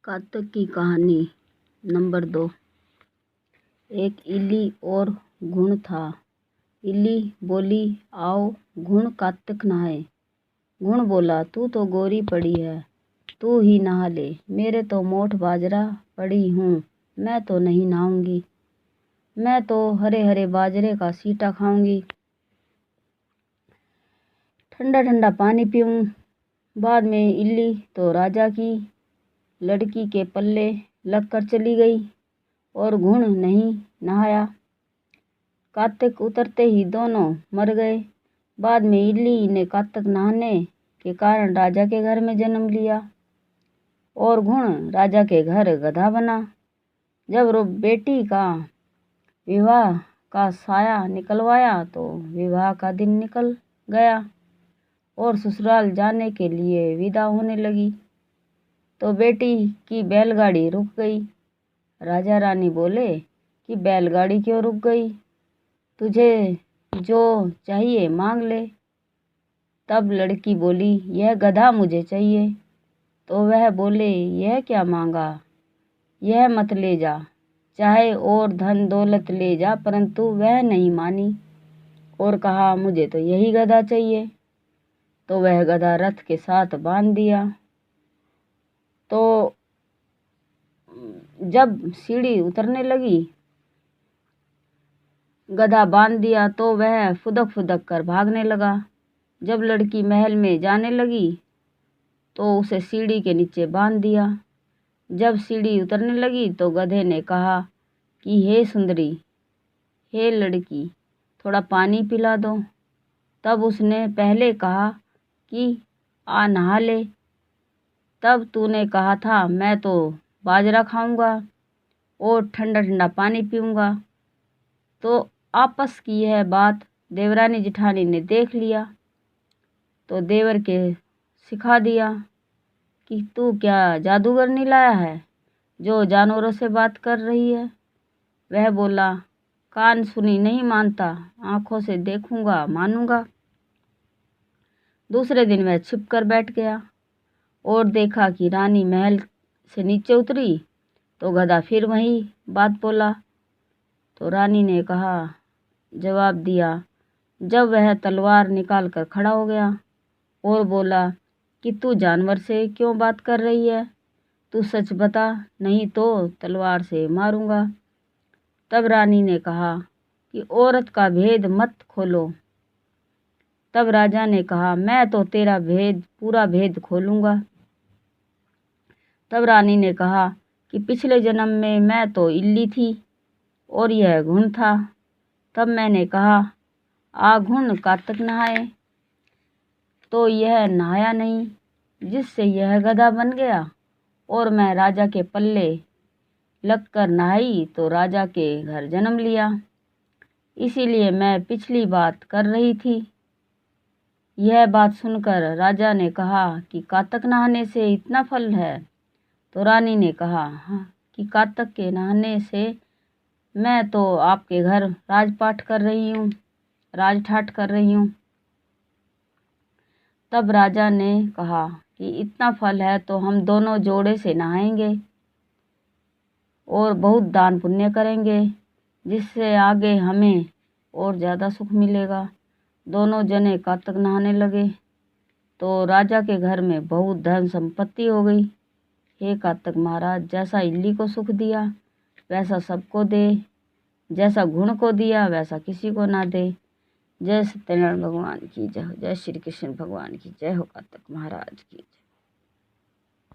कातक की कहानी नंबर 2। एक इल्ली और घुन था। इल्ली बोली, आओ घुन कातक नहाए। घुन बोला, तू तो गोरी पड़ी है, तू ही नहा ले, मेरे तो मोठ बाजरा पड़ी हूँ, मैं तो नहीं नहाऊंगी, मैं तो हरे हरे बाजरे का सीटा खाऊंगी, ठंडा ठंडा पानी पीऊँ। बाद में इल्ली तो राजा की लड़की के पल्ले लगकर चली गई और घुन नहीं नहाया। कातक उतरते ही दोनों मर गए। बाद में इल्ली ने कातक नहाने के कारण राजा के घर में जन्म लिया और घुन राजा के घर गधा बना। जब बेटी का विवाह का साया निकलवाया तो विवाह का दिन निकल गया और ससुराल जाने के लिए विदा होने लगी तो बेटी की बैलगाड़ी रुक गई। राजा रानी बोले कि बैलगाड़ी क्यों रुक गई, तुझे जो चाहिए मांग ले। तब लड़की बोली, यह गधा मुझे चाहिए। तो वह बोले, यह क्या मांगा, यह मत ले जा, चाहे और धन दौलत ले जा। परंतु वह नहीं मानी और कहा, मुझे तो यही गधा चाहिए। तो वह गधा रथ के साथ बांध दिया। तो जब सीढ़ी उतरने लगी, गधा बांध दिया तो वह फुदक फुदक कर भागने लगा। जब लड़की महल में जाने लगी तो उसे सीढ़ी के नीचे बांध दिया। जब सीढ़ी उतरने लगी तो गधे ने कहा कि हे सुंदरी, हे लड़की, थोड़ा पानी पिला दो। तब उसने पहले कहा कि आ नहा ले। तब तूने कहा था मैं तो बाजरा खाऊंगा और ठंडा ठंडा पानी पीऊंगा। तो आपस की यह बात देवरानी जिठानी ने देख लिया तो देवर के सिखा दिया कि तू क्या जादूगरनी लाया है जो जानवरों से बात कर रही है। वह बोला, कान सुनी नहीं मानता, आंखों से देखूंगा मानूंगा। दूसरे दिन वह छिप कर बैठ गया और देखा कि रानी महल से नीचे उतरी तो गधा फिर वही बात बोला। तो रानी ने जवाब दिया। जब वह तलवार निकाल कर खड़ा हो गया और बोला कि तू जानवर से क्यों बात कर रही है, तू सच बता, नहीं तो तलवार से मारूंगा। तब रानी ने कहा कि औरत का भेद मत खोलो। तब राजा ने कहा, मैं तो तेरा पूरा भेद खोलूंगा। तब रानी ने कहा कि पिछले जन्म में मैं तो इल्ली थी और यह घुन था। तब मैंने कहा, आ घुन कातक नहाए, तो यह नहाया नहीं, जिससे यह गधा बन गया और मैं राजा के पल्ले लगकर नहाई तो राजा के घर जन्म लिया। इसीलिए मैं पिछली बात कर रही थी। यह बात सुनकर राजा ने कहा कि कातक नहाने से इतना फल है। तो रानी ने कहा, हाँ, कि कातक के नहाने से मैं तो आपके घर राजपाट कर रही हूँ, राजठाट कर रही हूँ। तब राजा ने कहा कि इतना फल है तो हम दोनों जोड़े से नहाएंगे और बहुत दान पुण्य करेंगे, जिससे आगे हमें और ज़्यादा सुख मिलेगा। दोनों जने कातक नहाने लगे तो राजा के घर में बहुत धन संपत्ति हो गई। हे कातक महाराज, जैसा इल्ली को सुख दिया वैसा सबको दे, जैसा घुन को दिया वैसा किसी को ना दे। जय सत्यनारायण भगवान की जय हो, जय श्री कृष्ण भगवान की जय हो, कातक महाराज की जय।